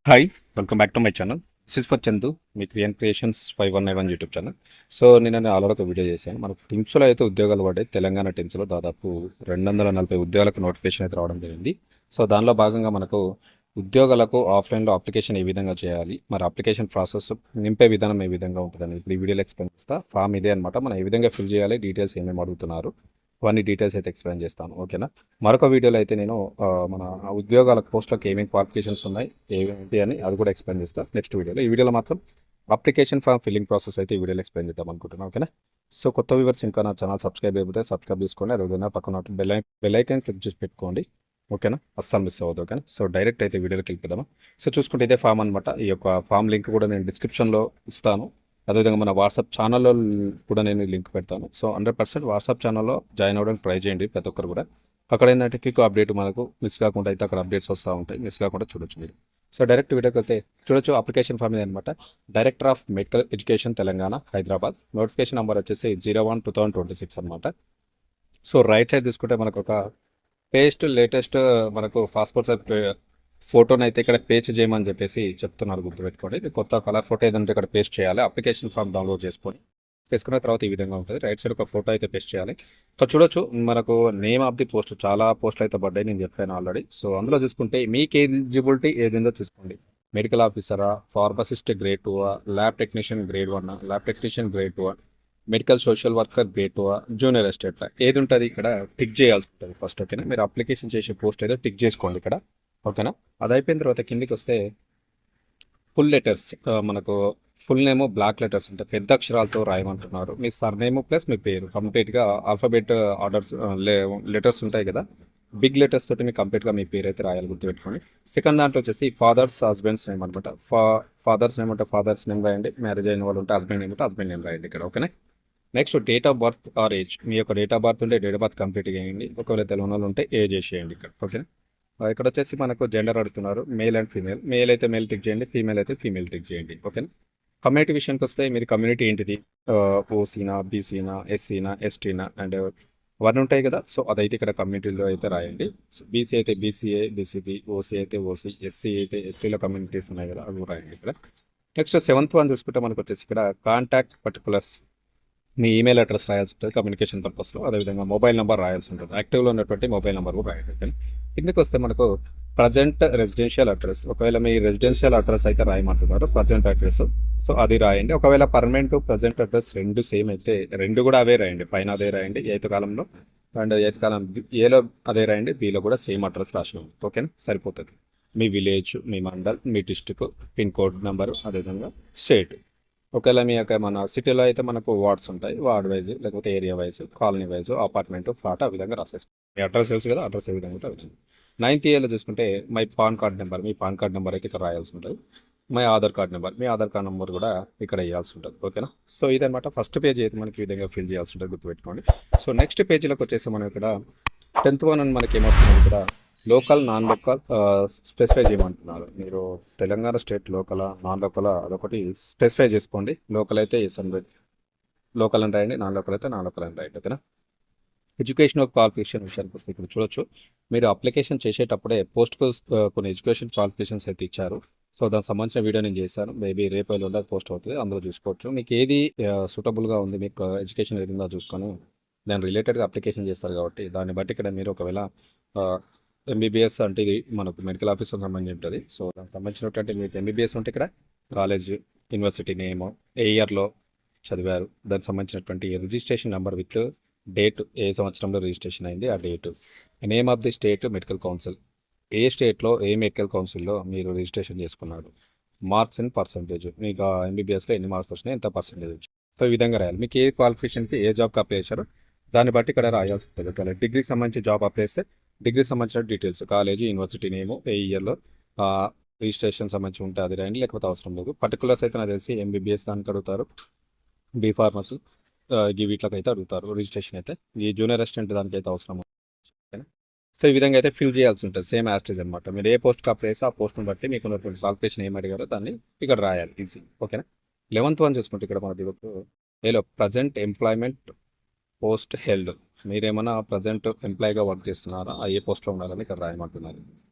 Hi welcome back to my channel. This is for Chandu, me creations 5191 YouTube channel. So నేను already ఒక video చేశాను. మనకు టీమ్స్లో అయితే ఉద్యోగాలు పడ్డాయి. తెలంగాణ టీమ్స్లో దాదాపు 240 ఉద్యోగాలకు నోటిఫికేషన్ అయితే రావడం జరిగింది. సో దానిలో భాగంగా మనకు ఉద్యోగాలకు ఆఫ్లైన్లో అప్లికేషన్ ఏ విధంగా చేయాలి, మరి అప్లికేషన్ ప్రాసెస్ నింపే విధానం ఏ విధంగా ఉంటుందని ఇప్పుడు ఈ వీడియోలో ఎక్స్ప్లెయిన్ చేస్తా. ఫామ్ ఇదే అనమాట. మనం ఏ విధంగా ఫిల్ చేయాలి, డీటెయిల్స్ ఏమేమి అడుగుతున్నారు, అవన్నీ డీటెయిల్స్ అయితే ఎక్స్ప్లెయిన్ చేస్తాను. ఓకేనా. మరొక వీడియోలో అయితే నేను మన ఉద్యోగాల పోస్టులకు ఏమేమి క్వాలిఫికేషన్స్ ఉన్నాయి, ఏమేంటి అని అది కూడా ఎక్స్ప్లెయిన్ చేస్తాను నెక్స్ట్ వీడియోలో. ఈ వీడియోలో మాత్రం అప్లికేషన్ ఫామ్ ఫిల్లింగ్ ప్రాసెస్ అయితే ఈ వీడియోలో ఎక్స్ప్లెయిన్ చేద్దాం అనుకుంటున్నాను. ఓకేనా. సో కొత్త వ్యూవర్స్ ఇంకా నా ఛానల్ సబ్స్క్రైబ్ అయిపోతే సబ్స్క్రైబ్ చేసుకోండి. అదేవిధంగా పక్కన బెల్ ఐకాన్ క్లిక్ చేసి పెట్టుకోండి. ఓకేనా, అస్సలు మిస్ అవ్వదు. ఓకేనా. సో డైరెక్ట్ అయితే వీడియోలోకి వెళ్ళిపోదామా. సో చూసుకుంటే ఇదే ఫామ్ అనమాట. ఈ యొక్క ఫామ్ లింక్ కూడా నేను డిస్క్రిప్షన్లో ఇస్తాను. అదేవిధంగా మన వాట్సాప్ ఛానల్లో కూడా నేను లింక్ పెడతాను. సో 100% వాట్సాప్ ఛానల్లో జాయిన్ అవ్వడానికి ట్రై చేయండి ప్రతి ఒక్కరు కూడా. అక్కడ ఏంటంటే క్విక్ అప్డేట్ మనకు మిస్ కాకుండా అయితే అక్కడ అప్డేట్స్ వస్తూ ఉంటాయి. మిస్ కాకుండా చూడొచ్చు మీరు. సో డైరెక్ట్ వీడియోకి అయితే చూడొచ్చు. అప్లికేషన్ ఫామ్ ఇది అనమాట. Director of medical education Telangana Hyderabad. Notification number వచ్చేసి 01/2026 అనమాట. సో రైట్ సైడ్ తీసుకుంటే మనకు ఒక లేటెస్ట్ మనకు పాస్పోర్ట్ సైజ్ ఫోటోని అయితే ఇక్కడ పేస్ట్ చేయమని చెప్పేసి చెప్తున్నారు. గుర్తుపెట్టుకోండి. ఇది కొత్త కలర్ ఫోటో ఏదంటే ఇక్కడ పేస్ట్ చేయాలి. అప్లికేషన్ ఫామ్ డౌన్లోడ్ చేసుకున్న తర్వాత ఈ విధంగా ఉంటుంది. రైట్ సైడ్ ఒక ఫోటో అయితే పేస్ట్ చేయాలి. ఇక్కడ చూడొచ్చు మనకు నేమ్ ఆఫ్ ది పోస్ట్, చాలా పోస్టులు అయితే పడ్డాయి, నేను చెప్పాను ఆల్రెడీ. సో అందులో చూసుకుంటే మీకు ఎలిజిబిలిటీ ఏదిందో చూసుకోండి. మెడికల్ ఆఫీసరా, pharmacist grade 2, lab technician grade 1, lab technician grade 2, medical social worker grade 2, junior assistant ఏది ఉంటుంది ఇక్కడ టిక్ చేయాల్సి ఉంటుంది ఫస్ట్. ఓకేనా. మీరు అప్లికేషన్ చేసే పోస్ట్ ఏదో టిక్ చేసుకోండి ఇక్కడ. ఓకేనా. అది అయిపోయిన తర్వాత కిందికి వస్తే ఫుల్ లెటర్స్, మనకు ఫుల్ నేమ్ బ్లాక్ లెటర్స్ ఉంటాయి, పెద్ద అక్షరాలతో రాయమంటున్నారు. మీ సర్నేమ్ ప్లస్ మీ పేరు కంప్లీట్గా ఆల్ఫాబెట్ ఆర్డర్స్ లెటర్స్ ఉంటాయి కదా, బిగ్ లెటర్స్ తోటి మీకు కంప్లీట్గా మీ పేరు అయితే రాయాలి. గుర్తుపెట్టుకోండి. సెకండ్ దాంట్లో వచ్చేసి ఫాదర్స్ హస్బెండ్స్ నేమ్ అనమాట. ఫాదర్స్ నేమ్ అంటే ఫాదర్స్ నేమ్ రాయండి. మ్యారేజ్ అయిన వాళ్ళు ఉంటే హస్బెండ్ నేమ్ ఉంటే హస్బెండ్ నేమ్ రాయండి ఇక్కడ. ఓకేనా. Next date of birth or age. మీ యొక్క డేట్ ఆఫ్ బర్త్ ఉంటే డేట్ ఆఫ్ బర్త్ కంప్లీట్ చేయండి. ఒకవేళ తెలియని వాళ్ళు ఉంటే ఏజ్ చేసేయండి ఇక్కడ. ఓకేనా. ఇక్కడ వచ్చేసి మనకు జెండర్ అడుగుతున్నారు. Male and female. మేల్ అయితే మేల్ టిక్ చేయండి, ఫీమేల్ అయితే ఫీమేల్ టిక్ చేయండి. ఓకేనా. కమ్యూనిటీ విషయానికి వస్తే మీరు కమ్యూనిటీ ఏంటిది, ఓసీనా, బీసీనా, ఎస్సీనా, ఎస్టీనా అండ్ అవన్నీ ఉంటాయి కదా. సో అదైతే ఇక్కడ కమ్యూనిటీలో అయితే రాయండి. బీసీ అయితే బీసీఏ, బీసీబీ, ఓసీ అయితే ఓసీ, ఎస్సీ అయితే ఎస్సీలో కమ్యూనిటీస్ ఉన్నాయి కదా, అవి రాయండి ఇక్కడ. నెక్స్ట్ 7th వన్ చూసుకుంటే మనకు వచ్చేసి ఇక్కడ కాంటాక్ట్ పర్టికులర్స్, మీ ఈమెయిల్ అడ్రస్ రాయాల్సి ఉంటుంది కమ్యూనికేషన్ పర్పస్లో. అదేవిధంగా మొబైల్ నెంబర్ రాయాల్సి ఉంటుంది. యాక్టివ్లో ఉన్నటువంటి మొబైల్ నెంబర్ కూడా రాయాలి. కిందకి వస్తే మనకు ప్రజెంట్ రెసిడెన్షియల్ అడ్రస్, ఒకవేళ మీ రెసిడెన్షియల్ అడ్రస్ అయితే రాయమంటున్నారు ప్రజెంట్ అడ్రస్. సో అది రాయండి. ఒకవేళ పర్మనెంట్ ప్రజెంట్ అడ్రస్ రెండు సేమ్ అయితే రెండు కూడా అవే రాయండి. పైన అదే రాయండి ఎయిత్ కాలంలో, అండ్ ఎయిత్ కాలం ఏలో అదే రాయండి, బిలో కూడా సేమ్ అడ్రస్ రాసి ఉంది. ఓకేనా, సరిపోతుంది. మీ విలేజ్, మీ మండల్, మీ డిస్టిక్, పిన్ కోడ్ నెంబరు, అదేవిధంగా స్టేట్. ఒకవేళ మీ యొక్క మన సిటీలో అయితే మనకు వార్డ్స్ ఉంటాయి, వార్డ్ వైజ్ లేకపోతే area wise, colony wise, apartment, flat, ఆ విధంగా రాసేసుకోండి. మీ అడ్రస్ తెలుసు కదా, అడ్రస్ ఏ విధంగా అవుతుంది. 9th ఇయర్లో చూసుకుంటే my pan card number, me pan card number అయితే ఇక్కడ రాయాల్సి ఉంటుంది. My Aadhaar card number, me Aadhaar card number కూడా ఇక్కడ వేయాల్సి ఉంటుంది. ఓకేనా. సో ఇదనమాట ఫస్ట్ పేజ్ అయితే మనకి ఈ విధంగా ఫిల్ చేయాల్సి ఉంటుంది. గుర్తుపెట్టుకోండి. సో నెక్స్ట్ పేజీలోకి వచ్చేసి మనం ఇక్కడ 10th వన్ అని మనకి ఏమవుతుంది ఇక్కడ లోకల్, నాన్ లోకల్ స్పెసిఫై చేయమంటున్నారు. మీరు Telangana state local, non local అదొకటి స్పెసిఫై చేసుకోండి. లోకల్ అయితే ఎస్ అని లోకల్ అని రాయండి, నాన్ లోకల్ అయితే నాన్ లోకల్ అని రాయండి. ఓకేనా. ఎడ్యుకేషన్ క్వాలిఫికేషన్ విషయానికి వస్తే ఇక్కడ చూడొచ్చు. మీరు అప్లికేషన్ చేసేటప్పుడే పోస్ట్కు కొన్ని ఎడ్యుకేషన్ క్వాలిఫికేషన్స్ అయితే ఇచ్చారు. సో దానికి సంబంధించిన వీడియో నేను చేశాను. మేబీ రేపు ఎల్లుండి పోస్ట్ అవుతుంది, అందులో చూసుకోవచ్చు. మీకు ఏది సూటబుల్గా ఉంది, మీకు ఎడ్యుకేషన్ ఏది ఉందో చూసుకొని దాని రిలేటెడ్గా అప్లికేషన్ చేస్తారు కాబట్టి దాన్ని బట్టి ఇక్కడ మీరు ఒకవేళ ఎంబీబీఎస్ అంటే ఇది మనకు మెడికల్ ఆఫీసర్ సంబంధించి ఉంటుంది. సో దానికి సంబంధించినటువంటి మీకు ఎంబీబీఎస్ ఉంటే ఇక్కడ కాలేజ్, యూనివర్సిటీ నేమ్, ఏ ఇయర్లో చదివారు, దానికి సంబంధించినటువంటి రిజిస్ట్రేషన్ నెంబర్ విత్ డేట్, ఏ సంవత్సరంలో రిజిస్ట్రేషన్ అయింది ఆ date, name of the state medical council, ఏ స్టేట్లో ఏ మెడికల్ కౌన్సిల్లో మీరు రిజిస్ట్రేషన్ చేసుకున్నారు, మార్క్స్ ఇన్ పర్సంటేజ్, మీకు ఎంబీబీఎస్లో ఎన్ని మార్క్స్ వచ్చినాయి, ఎంత పర్సంటేజ్ వచ్చింది. సో ఈ విధంగా రాయాలి. మీకు ఏ క్వాలిఫికేషన్కి ఏ జాబ్కి అప్లై చేశారో దాన్ని బట్టి ఇక్కడ రాయాల్సి ఉంటుంది. డిగ్రీకి సంబంధించి జాబ్ అప్లై చేస్తే డిగ్రీకి సంబంధించిన డీటెయిల్స్, కాలేజీ, యూనివర్సిటీ నేము, ఏ ఇయర్లో రిజిస్ట్రేషన్ సంబంధించి ఉంటే అది రాయండి, లేకపోతే అవసరం లేదు. పర్టికులర్స్ అయితే నాకు తెలిసి ఎంబీబీఎస్ దానికి అడుగుతారు, బీ ఫార్మసీ వీటిలోకి అయితే అడుగుతారు రిజిస్ట్రేషన్ అయితే. ఈ జూనియర్ అసిస్టెంట్ దానికి అయితే అవసరం. సో ఈ విధంగా అయితే ఫిల్ చేయాల్సి ఉంటుంది. సేమ్ యాస్టేజ్ అనమాట. మీరు ఏ పోస్ట్కి అప్లై చేస్తే ఆ పోస్ట్ని బట్టి మీకు ఉన్నటువంటి క్వాలిఫికేషన్ ఏం అడిగారో దాన్ని ఇక్కడ రాయాలి. ఈజీ. ఓకేనా. 11th వన్ చూసుకుంటే ఇక్కడ మనది ఏలో ప్రజెంట్ ఎంప్లాయ్మెంట్ పోస్ట్ హెల్డ్, మీరేమన్నా ప్రజెంట్ ఎంప్లాయీగా వర్క్ చేస్తున్నారా, ఆ ఏ పోస్ట్లో ఉండాలని ఇక్కడ రాయమంటున్నారు.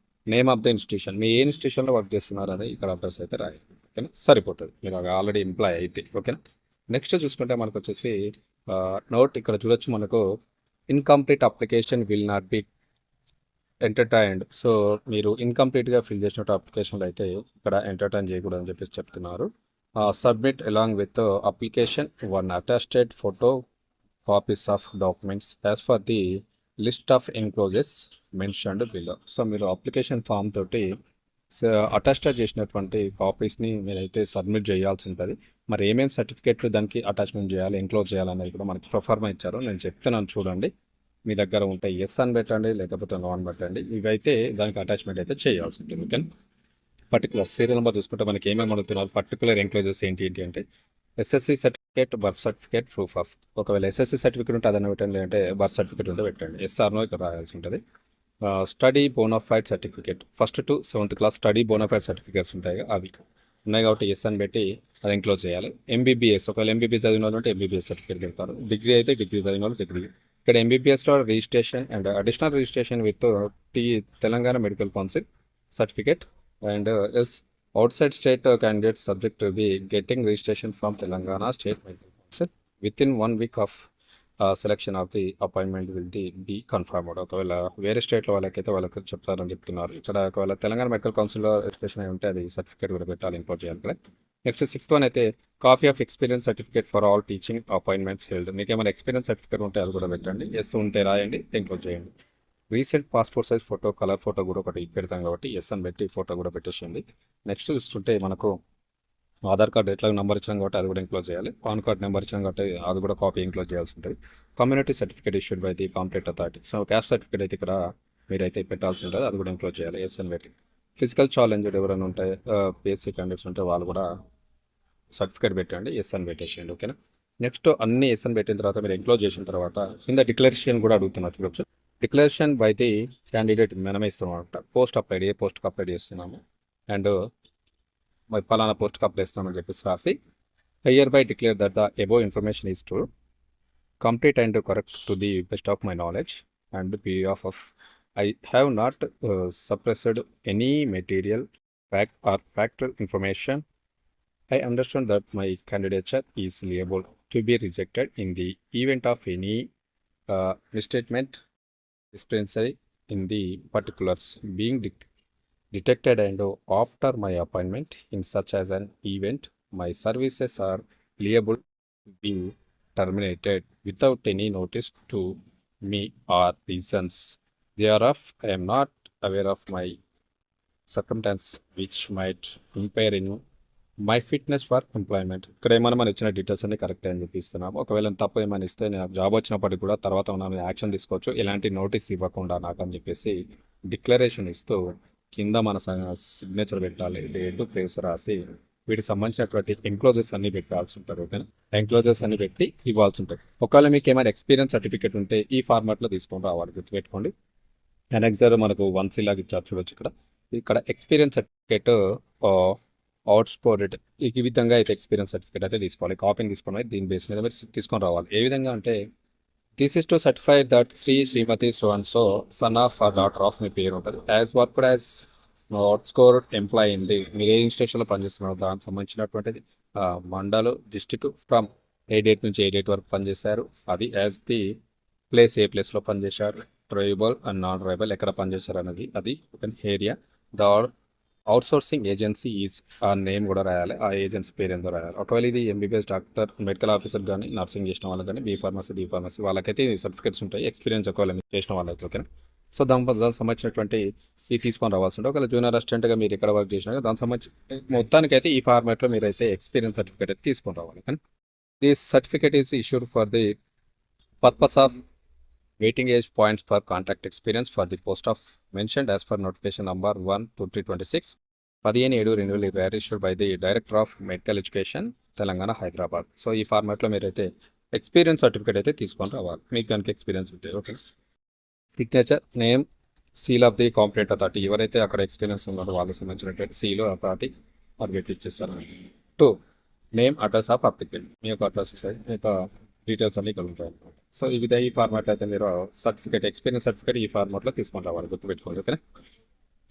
నేమ్ ఆఫ్ ద ఇన్స్టిట్యూషన్, మీ ఏ ఇన్స్టిట్యూషన్లో వర్క్ చేస్తున్నారు అని ఇక్కడ అడ్రస్ అయితే రాయాలి. ఓకేనా, సరిపోతుంది మీరు ఆల్రెడీ ఎంప్లాయ్ అయితే. ఓకేనా, నెక్స్ట్ చూసుకుంటే మనకు వచ్చేసి నోట్ ఇక్కడ చూడొచ్చు మనకు incomplete application will not be entertained. So మీరు ఇన్కంప్లీట్గా ఫిల్ చేసిన అప్లికేషన్లో అయితే ఇక్కడ ఎంటర్టైన్ చేయకూడదు అని చెప్పేసి చెప్తున్నారు. Submit along with application one attested photo copies of documents as for the list of encloses mentioned below. So మీరు అప్లికేషన్ ఫామ్ తోటి అటాస్టెడ్ చేసినటువంటి కాపీస్ని మీరైతే సబ్మిట్ చేయాల్సి ఉంటుంది. మరి ఏమేమి సర్టిఫికేట్లు దానికి అటాచ్మెంట్ చేయాలి, ఎంక్లోజ్ చేయాలనేది కూడా మనకి ప్రొఫార్మా ఇచ్చారు. నేను చెప్తున్నాను చూడండి, మీ దగ్గర ఉంటాయి ఎస్ అని పెట్టండి, లేకపోతే నో అని పెట్టండి. ఇవైతే దానికి అటాచ్మెంట్ అయితే చేయాల్సి ఉంటుంది. ఓకే, పర్టికులర్ సీరియల్ నెంబర్ చూసుకుంటే మనకి ఏమేమి అడుగుతున్నారు, పర్టికులర్ ఎంక్లోజెస్ ఏంటి అంటే SSC certificate, birth certificate, proof of. ఒకవేళ ఎస్ఎస్సి సర్టిఫికేట్ ఉంటే అదన్నీ పెట్టండి, అంటే బర్త్ సర్టిఫికేట్ ఉంటే పెట్టండి. ఎస్ఆర్నో ఇక్కడ రాయాల్సి ఉంటుంది. Study bonafide certificate, first to 7th class study bonafide certificates ఉంటాయి, అవి ఉన్నాయి కాబట్టి ఎస్ అని పెట్టి అది ఎంక్లోజ్ చేయాలి. ఎంబీబీఎస్, ఒకవేళ ఎంబీబీఎస్ చదివిన వాళ్ళు అంటే ఎంబీబీఎస్ సర్టిఫికేట్ పెడతారు. డిగ్రీ అయితే డిగ్రీ చదివిన వాళ్ళు డిగ్రీ. ఇక్కడ ఎంబీబీఎస్లో registration and additional registration with Telangana medical council certificate and as outside state candidates subject to be getting registration from Telangana State Medical Council within 1 week of selection of the appointment will be confirmed. ఒకవేళ వేరే స్టేట్లో వాళ్ళకైతే వాళ్ళకి చెప్తారని చెప్తున్నారు. ఇక్కడ ఒకవేళ Telangana medical కౌన్సిల్లో రిజిస్ట్రేషన్ అయి ఉంటే అది సర్టిఫికేట్ కూడా పెట్టాలి, ఇంపోర్ట్ చేయాలి కదా. నెక్స్ట్ 6th వన్ అయితే copy of experience certificate for all teaching appointments held. మీకు ఏమైనా ఎక్స్పీరియన్స్ సర్టిఫికేట్ ఉంటే అది కూడా పెట్టండి, ఎస్ ఉంటే రాయండి, ఇంపోర్ట్ చేయండి. Recent passport size photo, colour photo కూడా ఒకటి పెడతాం కాబట్టి ఎస్ అని పెట్టి ఫోటో కూడా పెట్టేసింది. నెక్స్ట్ చూస్తుంటే మనకు ఆధార్ కార్డు ఎట్లా నెంబర్ ఇచ్చాం కాబట్టి అది కూడా ఇంక్లోజ్ చేయాలి. పాన్ కార్డ్ నెంబర్ ఇచ్చాం కాబట్టి అది కూడా కాపీ ఇంక్లోజ్ చేయాల్సి ఉంటుంది. Community certificate issued by the complete authority. So caste certificate అయితే ఇక్కడ మీరైతే పెట్టాల్సి ఉంటుంది, అది కూడా ఇంక్లోజ్ చేయాలి, ఎస్ అని పెట్టి. ఫిజికల్ ఛాలెంజ్ ఎవరైనా ఉంటాయి, పిఎస్సీ క్యాండిడేట్స్ ఉంటే వాళ్ళు కూడా సర్టిఫికేట్ పెట్టండి, ఎస్ అని పెట్టేసేయండి. ఓకేనా, నెక్స్ట్ అన్ని ఎస్ అని పెట్టిన తర్వాత మీరు ఎంక్లోజ్ చేసిన తర్వాత కింద డిక్లరేషన్ కూడా అడుగుతున్నారు చూడొచ్చు. డిక్లరేషన్ బై ది క్యాండిడేట్ మనమే ఇస్తున్నాం అనమాట. పోస్ట్ అప్లైడ్, ఏ పోస్ట్కి అప్లై చేస్తున్నాము అండ్ మరి పలానా పోస్ట్కి అప్లై ఇస్తున్నామని చెప్పేసి రాసి hereby declare that the above information is true, complete and correct to the best of my knowledge and బి ఆఫ్ I have not suppressed any material fact or factor information. I understand that my candidature is liable to be rejected in the event of any misstatement, discrepancy in the particulars being detected and after my appointment in such as an event, my services are liable to be terminated without any notice to me or reasons. Thereof, I am not aware of my circumstance which might impair in my fitness for employment. ఇక్కడ ఏమైనా మనం ఇచ్చిన details అన్ని correct అని చెప్పి ఇస్తున్నాము. ఒకవేళ తప్పు ఏమైనా ఇస్తే నేను జాబ్ వచ్చినప్పటికి కూడా తర్వాత మనం యాక్షన్ తీసుకోవచ్చు, ఎలాంటి నోటీస్ ఇవ్వకుండా నాకు అని చెప్పేసి డిక్లరేషన్ ఇస్తూ కింద మన సిగ్నేచర్ పెట్టాలి, డేట్ ప్లేస్ రాసి వీటికి సంబంధించినటువంటి ఎంక్లోజెస్ అన్ని పెట్టాల్సి ఉంటుంది. ఓకేనా, ఎంక్లోజెస్ అన్ని పెట్టి ఇవ్వాల్సి ఉంటుంది. ఒకవేళ మీకు ఏమైనా ఎక్స్పీరియన్స్ సర్టిఫికేట్ ఉంటే ఈ ఫార్మాట్లో తీసుకొని రావాలి, గుర్తుపెట్టుకోండి. అనెక్సర్ మనకు 1C లాగా ఇచ్చారు చూడొచ్చు. ఇక్కడ ఎక్స్పీరియన్స్ సర్టిఫికేట్ అవుట్స్పోర్టెడ్ ఈ విధంగా అయితే ఎక్స్పీరియన్స్ సర్టిఫికేట్ అయితే తీసుకోవాలి, కాపీని తీసుకొని దీని బేస్ మీద మీరు తీసుకొని రావాలి. ఏ విధంగా అంటే this is to certify that Shrimati so and so son of or daughter of మీ పేరు ఉంటుంది, as worked as outsource employ అయింది. మీరు ఏ ఇన్స్టిట్యూషన్లో పనిచేస్తున్నారు దానికి సంబంధించినటువంటిది మండలు డిస్టిక్ ఫ్రమ్ ఏ డేట్ నుంచి ఏ డేట్ వరకు పనిచేశారు, అది యాజ్ ది ప్లేస్ ఏ ప్లేస్లో పనిచేశారు, ట్రైబల్ అండ్ నాన్ ట్రైబల్ ఎక్కడ పనిచేశారు అనేది, అది ఒక area. The outsourcing agency is ఆ నేమ్ కూడా రాయాలి, ఆ ఏజెన్సీ పేరు ఏందో రాయాలి. ఒకవేళ ఇది ఎంబీబీఎస్ డాక్టర్, మెడికల్ ఆఫీసర్ కానీ నర్సింగ్ చేసిన వాళ్ళకి కానీ బీ ఫార్మసీ వాళ్ళకైతే సర్టిఫికేట్స్ ఉంటాయి, ఎక్స్పీరియన్స్ ఒకవేళ చేసిన వాళ్ళైతే. ఓకేనా, సో దానికి సంబంధించినటువంటి ఇది తీసుకొని రావాల్సి ఉంటుంది. ఒకవేళ జూనియర్ అసిస్టెంట్గా మీరు ఎక్కడ వర్క్ చేసినా దానికి సంబంధించి మొత్తానికి అయితే ఈ ఫార్మాట్లో మీరు అయితే ఎక్స్పీరియన్స్ సర్టిఫికేట్ అయితే తీసుకొని రావాలి. కానీ this certificate is issued for the purpose of waiting age points for contract experience for the post of mentioned as for notification number 1/2026 15/7/2020 issued by the director of medical education Telangana Hyderabad. So ఈ ఫార్మాట్లో మీరైతే experience certificate అయితే తీసుకొని రావాలి, మీకు కనుక experience ఉంటే. Okay, signature, name, seal of the competent authority, ఎవరైతే అక్కడ ఎక్స్పీరియన్స్ ఉన్నారో వాళ్ళకి సంబంధించినటువంటి సీలు అథారిటీ అది పెట్టి ఇచ్చేస్తారు. 2 నేమ్, అడ్రస్ ఆఫ్ అప్లికెంట్, మీ యొక్క అడ్రస్ ఉంటాయి, మీ యొక్క డీటెయిల్స్ అన్ని కలుగుతాయి. సో ఈ ఫార్మాట్ అయితే మీరు సర్టిఫికేట్, ఎక్స్పీరియన్స్ సర్టిఫికేట్ ఈ ఫార్మాట్లో తీసుకొని రావాలి, గుర్తుపెట్టుకోండి. ఓకేనా,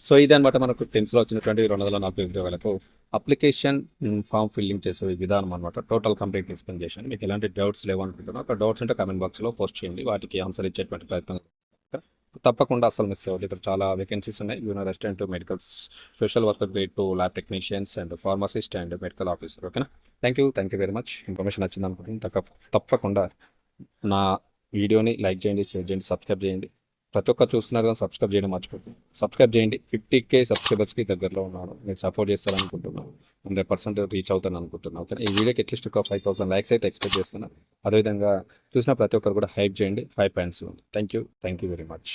సో ఇది అనమాట మనకు టెన్స్లో వచ్చినటువంటి 240 ఉద్యోగాలకు అప్లికేషన్ ఫామ్ ఫిల్లింగ్ చేసే విధానం అనమాట. టోటల్ కంప్లీట్ ఎక్స్ప్లెయిన్ చేశాను. మీకు ఎలాంటి డౌట్స్ లేవనుకుంటున్నా, ఒక డౌట్స్ ఉంటే కామెంట్ బాక్స్లో పోస్ట్ చేయండి, వాటికి ఆన్సర్ ఇచ్చేటువంటి ప్రయత్నం తప్పకుండా అసలు మిస్ అవ్వదు. ఇక్కడ చాలా వేకెన్సీస్ ఉన్నాయి. You know resident, medicals, social worker grade 2, lab technicians and pharmacist and medical officer. ఓకేనా, thank you very much. Information నచ్చింది అనుకుంటున్నాను. తప్పకుండా నా వీడియోని లైక్ చేయండి, షేర్ చేయండి, సబ్స్క్రైబ్ చేయండి. ప్రతి ఒక్కరు చూస్తున్నారు కానీ సబ్స్క్రైబ్ చేయడం మర్చిపోతుంది. సబ్స్క్రైబ్ చేయండి. 50K సబ్స్క్రైబర్స్కి దగ్గరలో ఉన్నాను. మీరు సపోర్ట్ చేస్తారనుకుంటున్నాను. 100% రీచ్ అవుతాను అనుకుంటున్నాను. ఓకే, ఈ వీడియోకి అట్లీస్ట్ ఒక 5000 లైక్స్ అయితే ఎక్స్పెక్ట్ చేస్తున్నాను. అదేవిధంగా చూసిన ప్రతి ఒక్కరు కూడా హైప్ చేయండి, 5 points. Thank you very much.